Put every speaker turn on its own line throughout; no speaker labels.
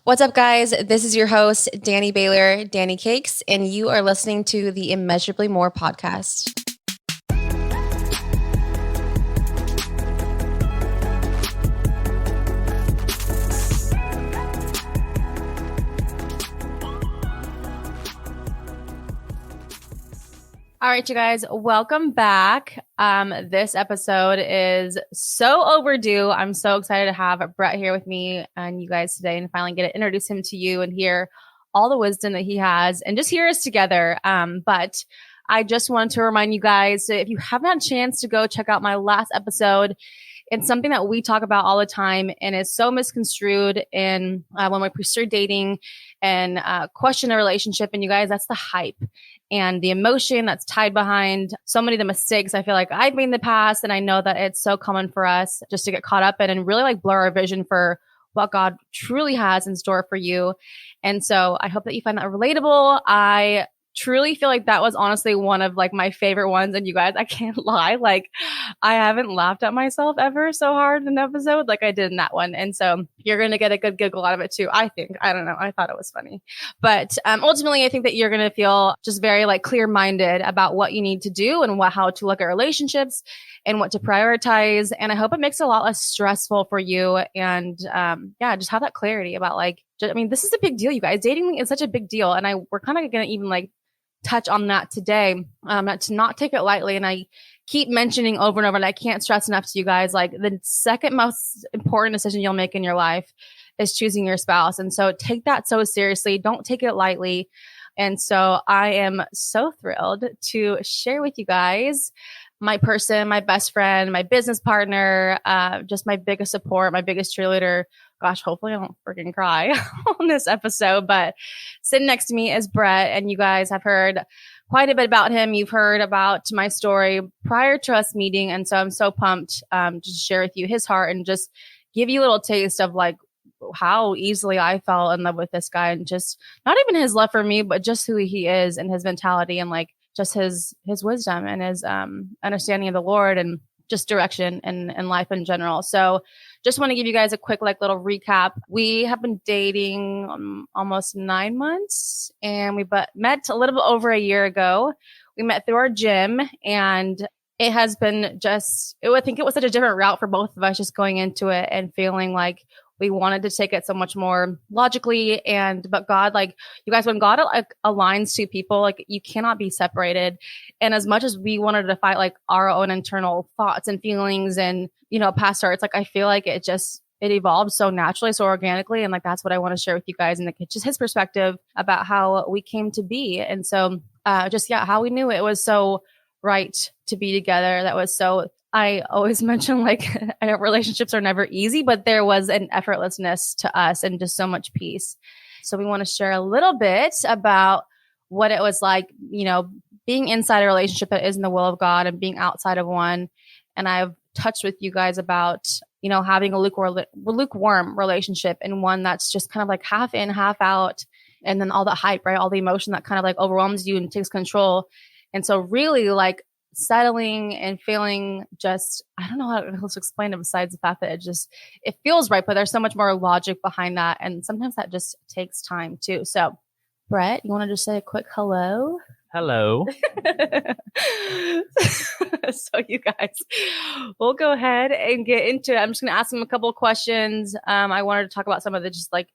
What's up, guys? This is your host, Danny Baylor, Danny Cakes, and you are listening to the Immeasurably More podcast. All right, you guys, welcome back. This episode is so overdue. I'm so excited to have Brett here with me and you guys today and finally get to introduce him to you and hear all the wisdom that he has and just hear us together. But I just wanted to remind you guys, if you haven't had a chance to go check out my last episode, it's something that we talk about all the time and is so misconstrued in when we pursue dating and question a relationship. And you guys, that's the hype and the emotion that's tied behind so many of the mistakes I feel like I've made in the past. And I know that it's so common for us just to get caught up in and really like blur our vision for what God truly has in store for you. And so I hope that you find that relatable. I truly feel like that was honestly one of like my favorite ones. And you guys, I can't lie. Like I haven't laughed at myself ever so hard in an episode like I did in that one. And so you're going to get a good giggle out of it too. I think, I don't know. I thought it was funny, but ultimately I think that you're going to feel just very like clear-minded about what you need to do and how to look at relationships and what to prioritize. And I hope it makes it a lot less stressful for you. And just have that clarity about like, this is a big deal, you guys. Dating is such a big deal. And we're kind of going to even like touch on that today, to not take it lightly. And I keep mentioning over and over, and I can't stress enough to you guys, like the second most important decision you'll make in your life is choosing your spouse. And so take that so seriously. Don't take it lightly. And so I am so thrilled to share with you guys my person, my best friend, my business partner, just my biggest support, my biggest cheerleader. Gosh, hopefully I don't freaking cry on this episode, but sitting next to me is Brett, and you guys have heard quite a bit about him. You've heard about my story prior to us meeting. And so I'm so pumped to share with you his heart and just give you a little taste of like how easily I fell in love with this guy, and just not even his love for me, but just who he is and his mentality and like just his wisdom and his understanding of the Lord and just direction and life in general. So just want to give you guys a quick like little recap. We have been dating almost 9 months, and we met a little bit over a year ago. We met through our gym, and it has been I think it was such a different route for both of us, just going into it and feeling like we wanted to take it so much more logically. But God, like you guys, when God like aligns two people, like you cannot be separated. And as much as we wanted to fight like our own internal thoughts and feelings and, past hurts, like I feel like it evolved so naturally, so organically. And like, that's what I want to share with you guys. And like, it's just his perspective about how we came to be. And so how we knew it was so right to be together. I always mention like relationships are never easy, but there was an effortlessness to us and just so much peace. So we want to share a little bit about what it was like, being inside a relationship that is in the will of God and being outside of one. And I've touched with you guys about, having a lukewarm relationship and one that's just kind of like half in, half out. And then all the hype, right? All the emotion that kind of like overwhelms you and takes control. And so really like settling and feeling just, I don't know how to explain it besides the fact that it feels right, but there's so much more logic behind that. And sometimes that just takes time too. So Brett, you want to just say a quick hello?
Hello.
So you guys, we'll go ahead and get into it. I'm just going to ask him a couple of questions. I wanted to talk about some of the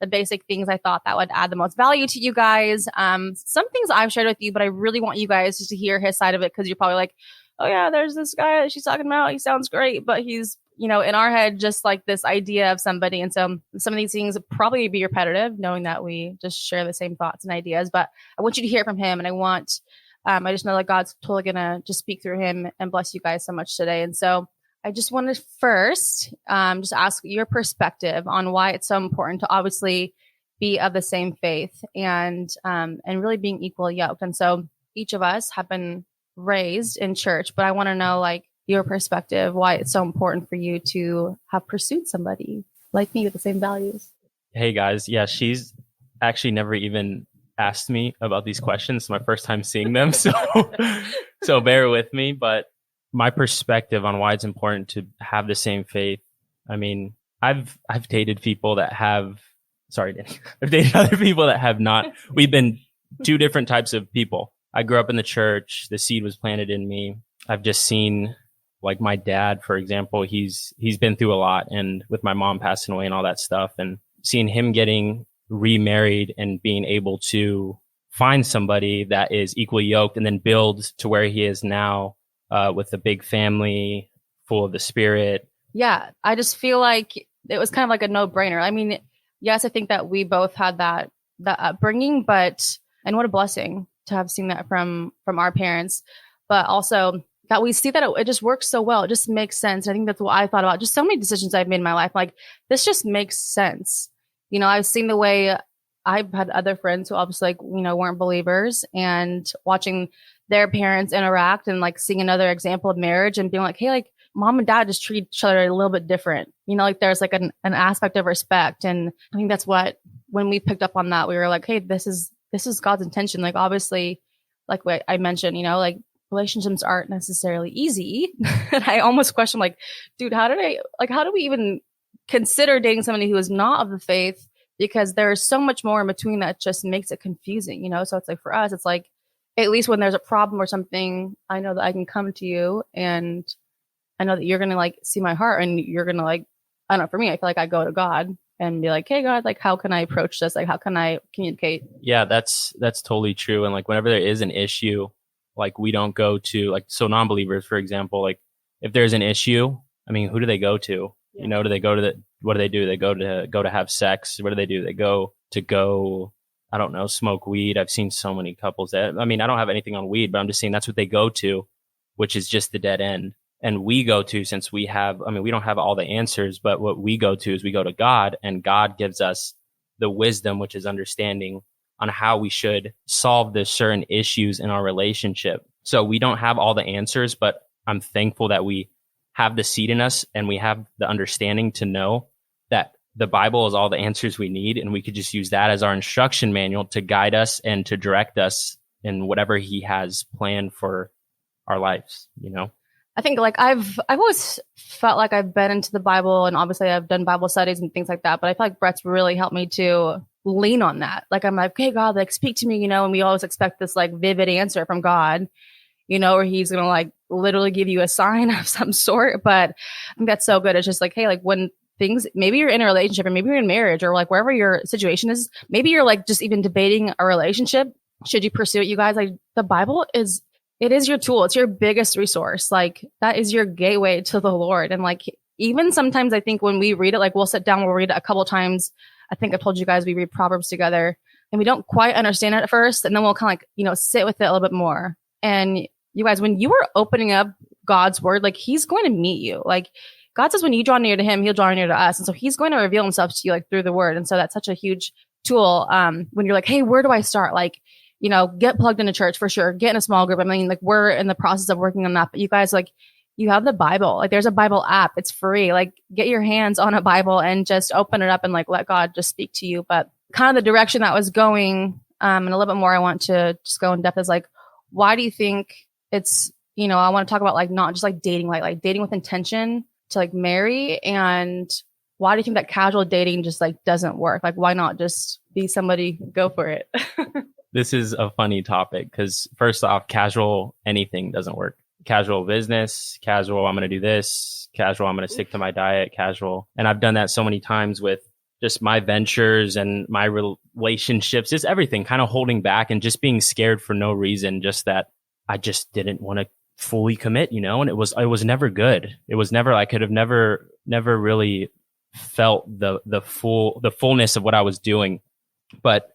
basic things I thought that would add the most value to you guys. Some things I've shared with you, but I really want you guys just to hear his side of it, because you're probably like, oh yeah, there's this guy that she's talking about. He sounds great, but he's, in our head, just like this idea of somebody. And so some of these things probably be repetitive, knowing that we just share the same thoughts and ideas, but I want you to hear from him. And I just know that God's totally going to just speak through him and bless you guys so much today. And so I just want to first just ask your perspective on why it's so important to obviously be of the same faith and really being equal yoked. And so each of us have been raised in church, but I want to know like your perspective, why it's so important for you to have pursued somebody like me with the same values.
Hey guys, yeah, she's actually never even asked me about these questions. It's my first time seeing them, so bear with me. But my perspective on why it's important to have the same faith. I mean, I've dated people that have sorry, Danny. I've dated other people that have not. We've been two different types of people. I grew up in the church. The seed was planted in me. I've just seen, like my dad, for example, he's been through a lot, and with my mom passing away and all that stuff, and seeing him getting remarried and being able to find somebody that is equally yoked and then build to where he is now, with a big family full of the Spirit.
Yeah, I just feel like it was kind of like a no-brainer. I mean, yes, I think that we both had that upbringing, and what a blessing to have seen that from our parents, but also that we see that it just works so well. It just makes sense. I think that's what I thought about. Just so many decisions I've made in my life, like this just makes sense. I've seen the way I've had other friends who obviously weren't believers, and watching their parents interact and like seeing another example of marriage and being like, hey, like mom and dad just treat each other a little bit different. Like there's like an aspect of respect. And I think that's what, when we picked up on that, we were like, hey, this is God's intention. Like obviously, like what I mentioned, like relationships aren't necessarily easy. And I almost question like, dude, how do we even consider dating somebody who is not of the faith? Because there's so much more in between that just makes it confusing, So it's like for us, it's like, at least when there's a problem or something, I know that I can come to you, and I know that you're going to like see my heart, and you're going to like, I don't know, for me, I feel like I go to God and be like, hey God, like how can I approach this? Like how can I communicate?
Yeah, that's totally true. And like whenever there is an issue, like we don't go to like, so non-believers, for example, like if there's an issue, I mean, who do they go to? Yeah. Do they go to what do? They go to have sex. What do? They go, I don't know, smoke weed. I've seen so many couples that, I mean, I don't have anything on weed, but I'm just saying that's what they go to, which is just the dead end. And we go to, since we have, I mean, we don't have all the answers, but what we go to is we go to God, and God gives us the wisdom, which is understanding on how we should solve the certain issues in our relationship. So we don't have all the answers, but I'm thankful that we have the seed in us, and we have the understanding to know that the Bible is all the answers we need, and we could just use that as our instruction manual to guide us and to direct us in whatever He has planned for our lives,
I think like I've always felt like I've been into the Bible, and obviously I've done Bible studies and things like that, but I feel like Brett's really helped me to lean on that. Like I'm like, okay, God, like speak to me, and we always expect this like vivid answer from God, or He's going to like literally give you a sign of some sort. But I think that's so good. It's just like, hey, like when things, maybe you're in a relationship, or maybe you're in marriage, or like wherever your situation is, maybe you're like just even debating a relationship. Should you pursue it? You guys, like the Bible it is your tool. It's your biggest resource. Like that is your gateway to the Lord. And like, even sometimes I think when we read it, like we'll sit down, we'll read it a couple times. I think I told you guys we read Proverbs together, and we don't quite understand it at first. And then we'll kind of like, sit with it a little bit more. And you guys, when you are opening up God's word, like He's going to meet you. Like God says, when you draw near to Him, He'll draw near to us. And so He's going to reveal Himself to you like through the word. And so that's such a huge tool. When you're like, hey, where do I start? Like, get plugged into church for sure. Get in a small group. I mean, like we're in the process of working on that, but you guys, like you have the Bible, like there's a Bible app. It's free. Like get your hands on a Bible and just open it up and like, let God just speak to you. But kind of the direction that was going, and a little bit more, I want to just go in depth is like, why do you think it's, I want to talk about like, not just like dating, like dating with intention to like marry. And why do you think that casual dating just like doesn't work? Like, why not just be somebody, go for it?
This is a funny topic because first off, casual anything doesn't work. Casual business, casual, I'm going to do this, casual, I'm going to stick to my diet, casual. And I've done that so many times with just my ventures and my relationships, just everything kind of holding back and just being scared for no reason. Just that I just didn't want to fully commit, and it was never good. It was never, I could have never really felt the fullness of what I was doing. But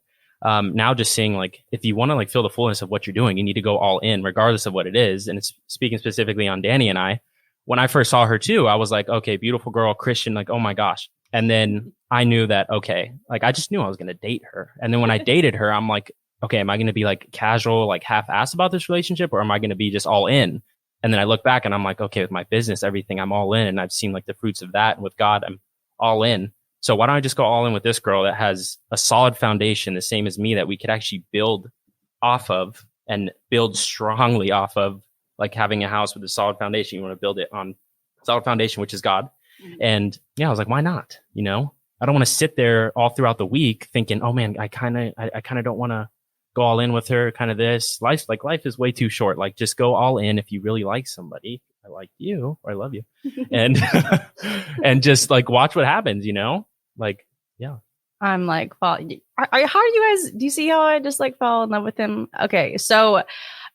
now just seeing like, if you want to like feel the fullness of what you're doing, you need to go all in regardless of what it is. And it's speaking specifically on Danny and I, when I first saw her too, I was like, okay, beautiful girl, Christian, like, oh my gosh. And then I knew that, okay, like I just knew I was going to date her. And then when I dated her, I'm like, okay, am I going to be like casual, like half-assed about this relationship, or am I going to be just all in? And then I look back and I'm like, okay, with my business, everything, I'm all in. And I've seen like the fruits of that. And with God, I'm all in. So why don't I just go all in with this girl that has a solid foundation, the same as me, that we could actually build off of and build strongly off of, like having a house with a solid foundation. You want to build it on solid foundation, which is God. Mm-hmm. And yeah, I was like, why not? I don't want to sit there all throughout the week thinking, oh man, I kind of don't want to go all in with her. Kind of this life is way too short. Like just go all in if you really like somebody. I like you or I love you, and and just like watch what happens. Like yeah.
I'm like, how are you guys? Do you see how I just like fell in love with him? Okay, so,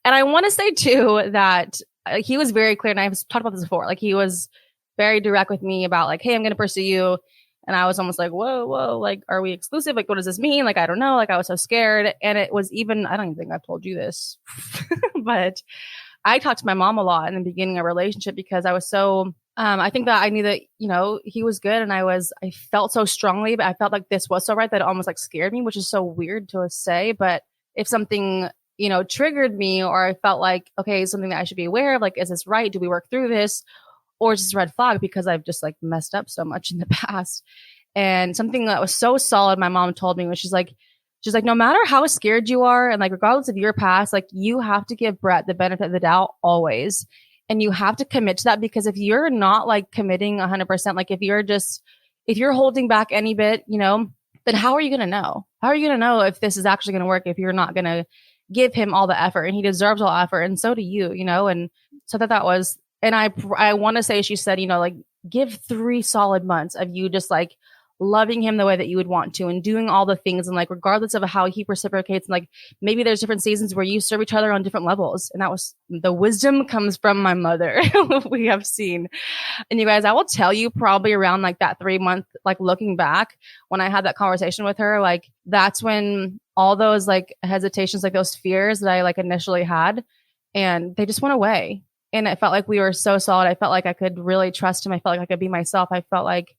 and I want to say too that he was very clear, and I've talked about this before. Like he was very direct with me about like, hey, I'm going to pursue you. And I was almost like, whoa, like, are we exclusive? Like, what does this mean? Like, I don't know. Like, I was so scared. And it was even, I don't even think I've told you this, but I talked to my mom a lot in the beginning of our relationship because I was so, I think that I knew that, he was good. And I felt so strongly, but I felt like this was so right that it almost like scared me, which is so weird to say. But if something, triggered me or I felt like, okay, something that I should be aware of, like, is this right? Do we work through this? Or just a red flag because I've just like messed up so much in the past. And something that was so solid, my mom told me, was she's like, no matter how scared you are, and like regardless of your past, like you have to give Brett the benefit of the doubt always. And you have to commit to that because if you're not like committing 100%, like if you're holding back any bit, then how are you going to know? How are you going to know if this is actually going to work if you're not going to give him all the effort? And he deserves all effort. And so do you, and so that was, and I want to say she said, like give 3 solid months of you just like loving him the way that you would want to and doing all the things. And like, regardless of how he reciprocates, and like maybe there's different seasons where you serve each other on different levels. And that was the wisdom comes from my mother. We have seen. And you guys, I will tell you probably around like that 3-month, like looking back when I had that conversation with her, like that's when all those like hesitations, like those fears that I like initially had, and they just went away. And it felt like we were so solid. I felt like I could really trust him. I felt like I could be myself. I felt like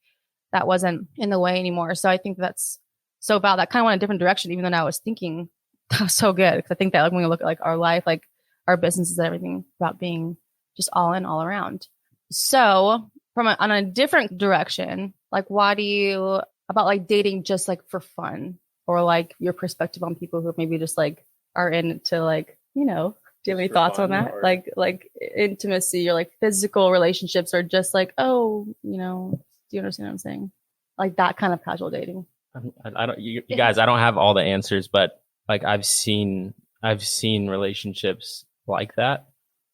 that wasn't in the way anymore. So I think that's so about that kind of went a different direction, even though I was thinking that was so good. Because I think that like when we look at like our life, like our businesses and everything about being just all in, all around. So on a different direction, like why do you about like dating just like for fun, or like your perspective on people who maybe just like are into like, do you have any thoughts on that? Or like intimacy or like physical relationships, or just like, do you understand what I'm saying? Like that kind of casual dating.
I don't, you guys, I don't have all the answers, but like I've seen relationships like that.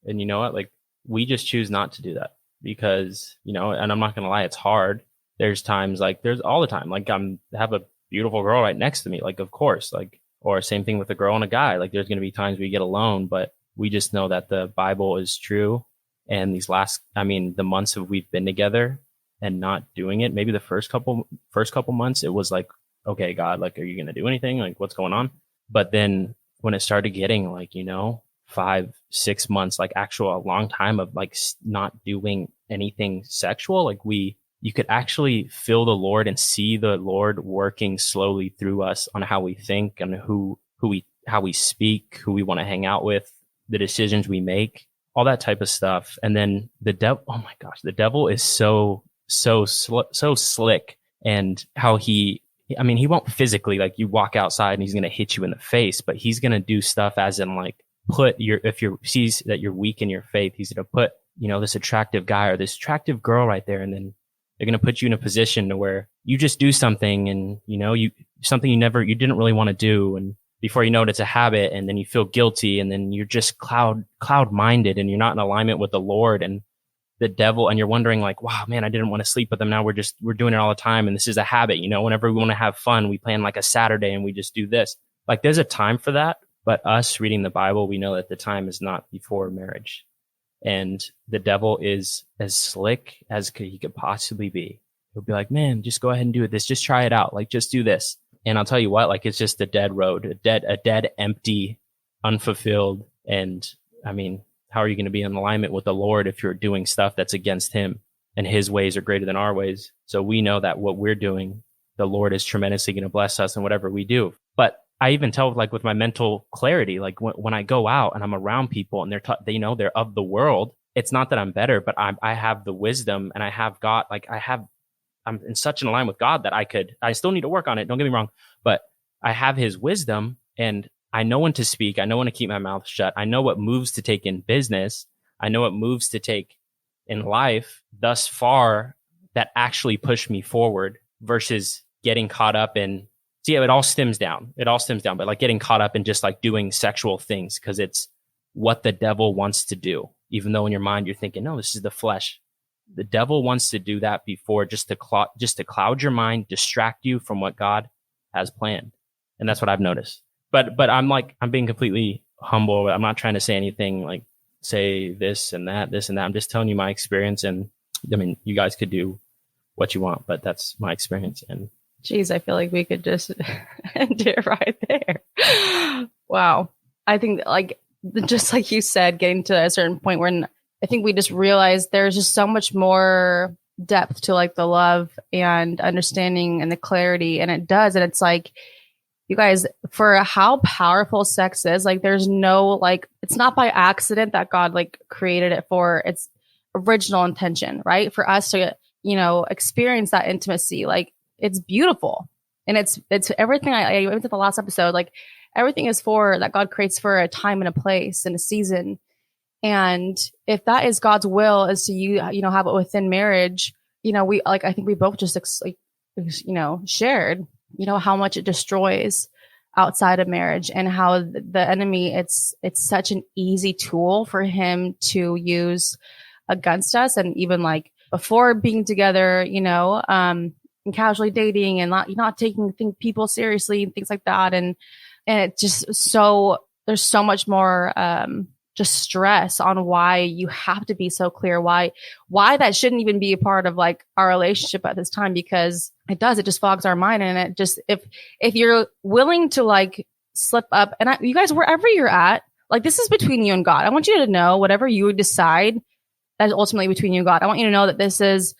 And you know what? Like we just choose not to do that because, and I'm not going to lie, it's hard. There's times like there's all the time, like have a beautiful girl right next to me. Like, of course, like, or same thing with a girl and a guy. Like there's going to be times we get alone, but we just know that the Bible is true. And the months that we've been together and not doing it, maybe the first couple months, it was like, okay, God, like, are you going to do anything? Like, what's going on? But then when it started getting like, 5-6 months, like a long time of like not doing anything sexual, like you could actually feel the Lord and see the Lord working slowly through us on how we think and how we speak, who we want to hang out with, the decisions we make, all that type of stuff. And then the devil, oh my gosh, the devil is so slick, and how he won't physically, like you walk outside and he's going to hit you in the face, but he's going to do stuff as in like if you sees that you're weak in your faith, he's going to put, this attractive guy or this attractive girl right there. And then they're going to put you in a position to where you just do something and, something you didn't really want to do. And before you know it, it's a habit, and then you feel guilty, and then you're just cloud minded, and you're not in alignment with the Lord and the devil. And you're wondering like, wow, man, I didn't want to sleep with them. Now we're doing it all the time. And this is a habit, whenever we want to have fun, we plan like a Saturday and we just do this. Like there's a time for that. But us reading the Bible, we know that the time is not before marriage. And the devil is as slick as he could possibly be. He'll be like, man, just go ahead and do this. Just try it out. Like, just do this. And I'll tell you what, like, it's just a dead road, a dead, empty, unfulfilled. And how are you going to be in alignment with the Lord if you're doing stuff that's against him, and his ways are greater than our ways? So we know that what we're doing, the Lord is tremendously going to bless us in whatever we do. But I even tell, like, with my mental clarity, like when I go out and I'm around people and they're of the world, it's not that I'm better, but I have the wisdom, and I have God. Like I'm in such an alignment with God that I still need to work on it. Don't get me wrong, but I have his wisdom, and I know when to speak. I know when to keep my mouth shut. I know what moves to take in business. I know what moves to take in life thus far that actually push me forward versus getting caught up in, see, it all stems down. It all stems down, but like getting caught up in just like doing sexual things because it's what the devil wants to do. Even though in your mind you're thinking, no, this is the flesh. The devil wants to do that before just to cloud your mind, distract you from what God has planned. And that's what I've noticed. But I'm being completely humble. I'm not trying to say anything like say this and that. I'm just telling you my experience. And I mean, you guys could do what you want, but that's my experience. And
geez, I feel like we could just end it right there. Wow. I think like, just like you said, getting to a certain point where I think we just realized there's just so much more depth to like the love and understanding and the clarity. And it does. And it's like, you guys, for how powerful sex is, like there's no, like, it's not by accident that God like created it for its original intention, right? For us to, experience that intimacy. Like it's beautiful. And it's everything I went to the last episode, like everything is for that God creates for a time and a place and a season. And if that is God's will, is to have it within marriage, we like, I think we both just shared, how much it destroys outside of marriage and how the enemy, it's such an easy tool for him to use against us. And even like before being together, and casually dating and not taking people seriously and things like that. And it just there's so much more, just stress on why you have to be so clear, why that shouldn't even be a part of like our relationship at this time, because it just fogs our mind. And it just, if you're willing to like slip up and you guys, wherever you're at, like this is between you and God. I want you to know whatever you decide, that's ultimately between you and God. I want you to know that this is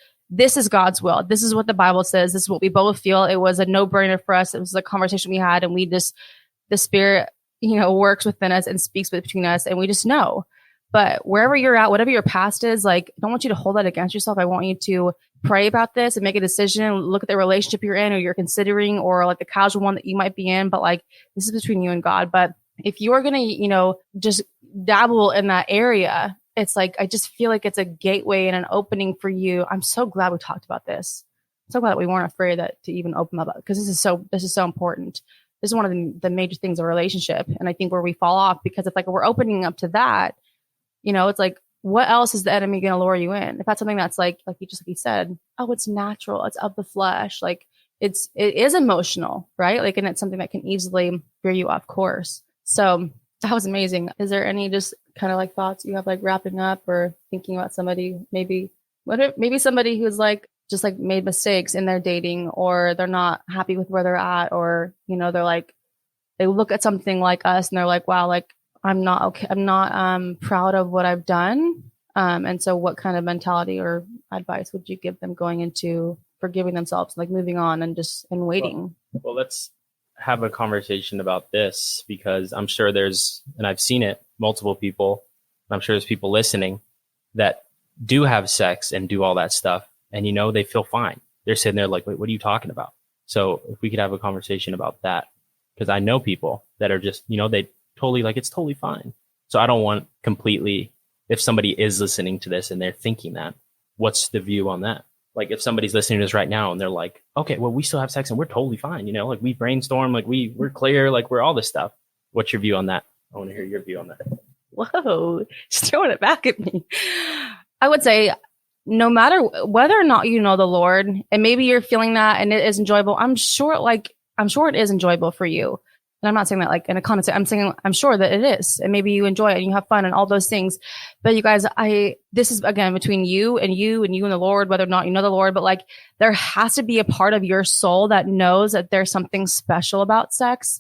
God's will. This is what the Bible says. This is what we both feel. It was a no-brainer for us. It was a conversation we had, and we just, the Spirit, works within us and speaks between us, and we just know. But wherever you're at, whatever your past is, like, I don't want you to hold that against yourself. I want you to pray about this and make a decision, look at the relationship you're in or you're considering, or like the casual one that you might be in. But like, this is between you and God. But if you're going to, just dabble in that area, it's like, I just feel like it's a gateway and an opening for you. I'm so glad we talked about this. I'm so glad that we weren't afraid to even open up, because this is so important. This is one of the major things of a relationship. And I think where we fall off, because it's like, we're opening up to that, it's like, what else is the enemy going to lure you in? If that's something that's like you said, oh, it's natural, it's of the flesh. Like it is emotional, right? Like, and it's something that can easily veer you off course. So that was amazing. Is there any just kind of like thoughts you have, like wrapping up or thinking about somebody, maybe somebody who's like, just like made mistakes in their dating, or they're not happy with where they're at, or, they're like, they look at something like us and they're like, wow, like I'm not okay. I'm not proud of what I've done. And so what kind of mentality or advice would you give them going into forgiving themselves, like moving on and waiting?
Well, let's have a conversation about this, because I'm sure and I've seen it, multiple people, I'm sure there's people listening that do have sex and do all that stuff. And, they feel fine. They're sitting there like, wait, what are you talking about? So if we could have a conversation about that, because I know people that are just, they totally like, it's totally fine. So I don't want completely, if somebody is listening to this and they're thinking that, what's the view on that? Like if somebody's listening to this right now and they're like, okay, well, we still have sex and we're totally fine. Like we brainstorm, like we're clear, like we're all this stuff. What's your view on that? I want to hear your view on that.
Whoa, just throwing it back at me. I would say, no matter whether or not you know the Lord, and maybe you're feeling that and it is enjoyable, I'm sure it is enjoyable for you. And I'm not saying that like in a comment, I'm saying I'm sure that it is. And maybe you enjoy it and you have fun and all those things. But you guys, this is again between you and the Lord, whether or not you know the Lord, but like there has to be a part of your soul that knows that there's something special about sex.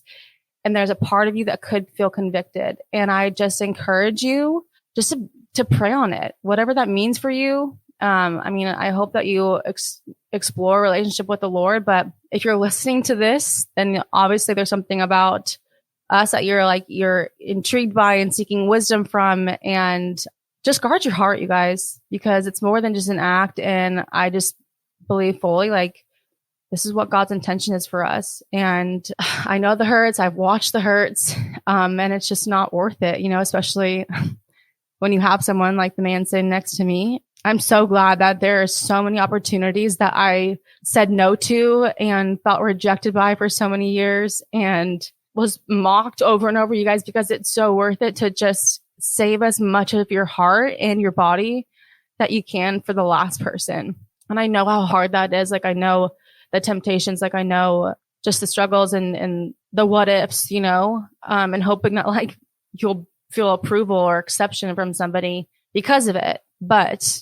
And there's a part of you that could feel convicted. And I just encourage you just to pray on it, whatever that means for you. I hope that you explore a relationship with the Lord, but if you're listening to this, then obviously there's something about us that you're intrigued by and seeking wisdom from, and just guard your heart, you guys, because it's more than just an act. And I just believe fully, like, this is what God's intention is for us. And I know the hurts, I've watched the hurts, and it's just not worth it, especially when you have someone like the man sitting next to me. I'm so glad that there are so many opportunities that I said no to and felt rejected by for so many years and was mocked over and over, you guys, because it's so worth it to just save as much of your heart and your body that you can for the last person. And I know how hard that is. Like, I know the temptations, like I know just the struggles and the what ifs, and hoping that like you'll feel approval or exception from somebody because of it. But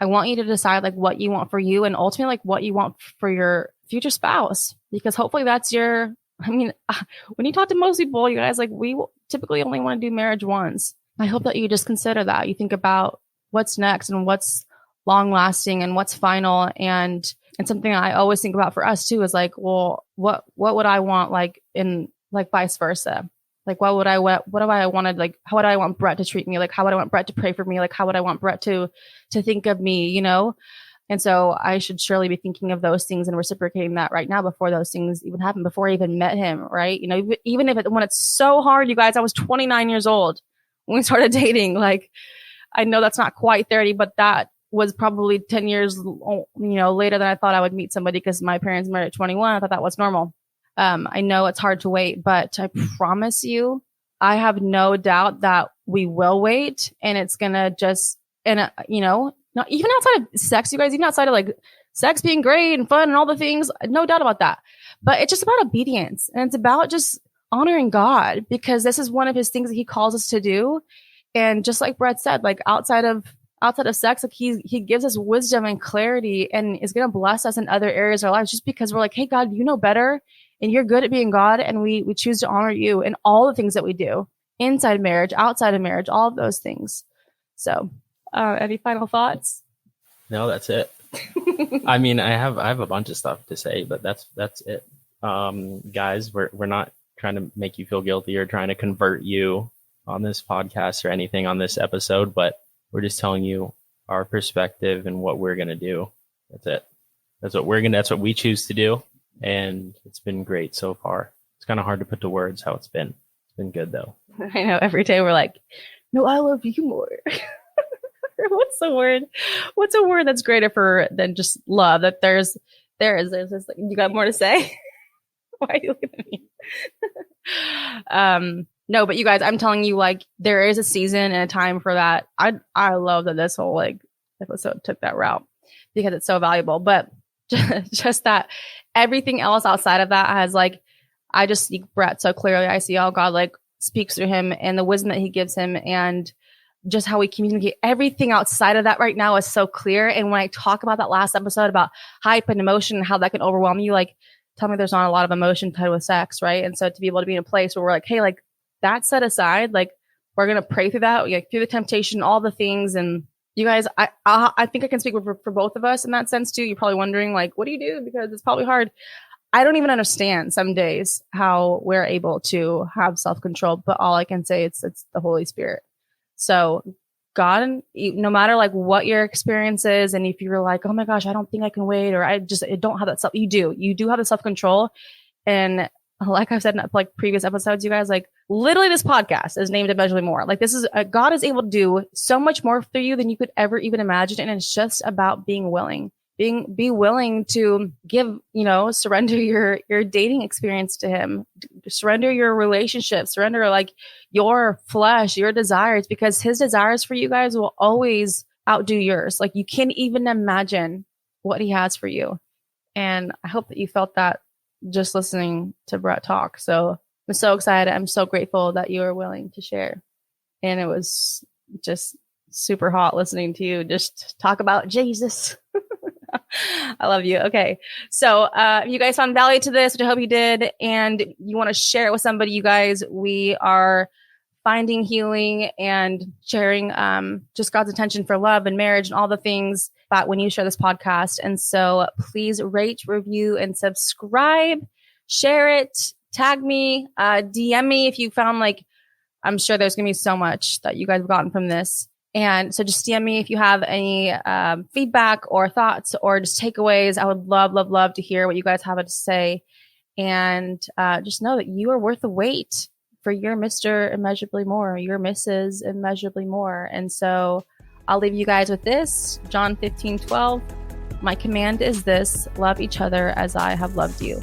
I want you to decide like what you want for you and ultimately like what you want for your future spouse, because hopefully that's when you talk to most people, you guys, like we typically only want to do marriage once. I hope that you just consider that. You think about what's next and what's long lasting and what's final. And something I always think about for us too is like, well, what would I want, like in like vice versa? Like, what do I wanted? Like, how would I want Brett to treat me? Like, how would I want Brett to pray for me? Like, how would I want Brett to think of me, And so I should surely be thinking of those things and reciprocating that right now before those things even happen, before I even met him, right? Even when it's so hard, you guys, I was 29 years old when we started dating. Like, I know that's not quite 30, but that was probably 10 years, later than I thought I would meet somebody, because my parents married at 21. I thought that was normal. I know it's hard to wait, but I promise you, I have no doubt that we will wait, and it's gonna just, not even outside of sex, you guys, even outside of like sex being great and fun and all the things, no doubt about that. But it's just about obedience, and it's about just honoring God, because this is one of his things that he calls us to do. And just like Brett said, like outside of sex, like he gives us wisdom and clarity and is going to bless us in other areas of our lives, just because we're like, hey, God, you know better and you're good at being God. And we choose to honor you in all the things that we do inside marriage, outside of marriage, all of those things. So any final thoughts?
No, that's it. I have a bunch of stuff to say, but that's it. Guys, we're not trying to make you feel guilty or trying to convert you on this podcast or anything on this episode, but we're just telling you our perspective and what we're going to do. That's it. That's what we choose to do. And it's been great so far. It's kind of hard to put to words how it's been. It's been good though.
I know, every day we're like, no, I love you more. What's the word? What's a word that's greater than just love? That there's this, like, you got more to say? Why are you looking at me? No, but you guys, I'm telling you, like, there is a season and a time for that. I love that this whole like episode took that route, because it's so valuable. But just that everything else outside of that has, like, I just see Brett so clearly. I see how God like speaks through him and the wisdom that he gives him, and just how we communicate. Everything outside of that right now is so clear. And when I talk about that last episode about hype and emotion and how that can overwhelm you, like, tell me there's not a lot of emotion tied with sex, right? And so to be able to be in a place where we're like, hey, like, that set aside, like, we're going to pray through that, like, through the temptation, all the things. And you guys, I think I can speak for both of us in that sense too. You're probably wondering, like, what do you do? Because it's probably hard. I don't even understand some days how we're able to have self-control, but all I can say it's the Holy Spirit. So God, no matter like what your experience is, and if you're like, oh my gosh, I don't think I can wait, or I don't have that self, you do have the self-control. And like I've said in like previous episodes, you guys, like, literally this podcast is named Immeasurably More. Like, this is God is able to do so much more for you than you could ever even imagine. And it's just about being willing. Be willing to give, surrender your dating experience to him, surrender your relationship, surrender like your flesh, your desires, because his desires for you guys will always outdo yours. Like, you can't even imagine what he has for you. And I hope that you felt that just listening to Brett talk. So I'm so excited. I'm so grateful that you were willing to share. And it was just super hot listening to you just talk about Jesus. I love you. Okay. So if you guys found value to this, which I hope you did, and you want to share it with somebody, you guys, we are finding healing and sharing just God's intention for love and marriage and all the things that when you share this podcast. And so please rate, review, and subscribe, share it, tag me, DM me if you found, like, I'm sure there's going to be so much that you guys have gotten from this. And so just DM me if you have any feedback or thoughts or just takeaways. I would love, love, love to hear what you guys have to say. And just know that you are worth the wait for your Mr. Immeasurably More, your Mrs. Immeasurably More. And so I'll leave you guys with this. John 15:12. My command is this: love each other as I have loved you.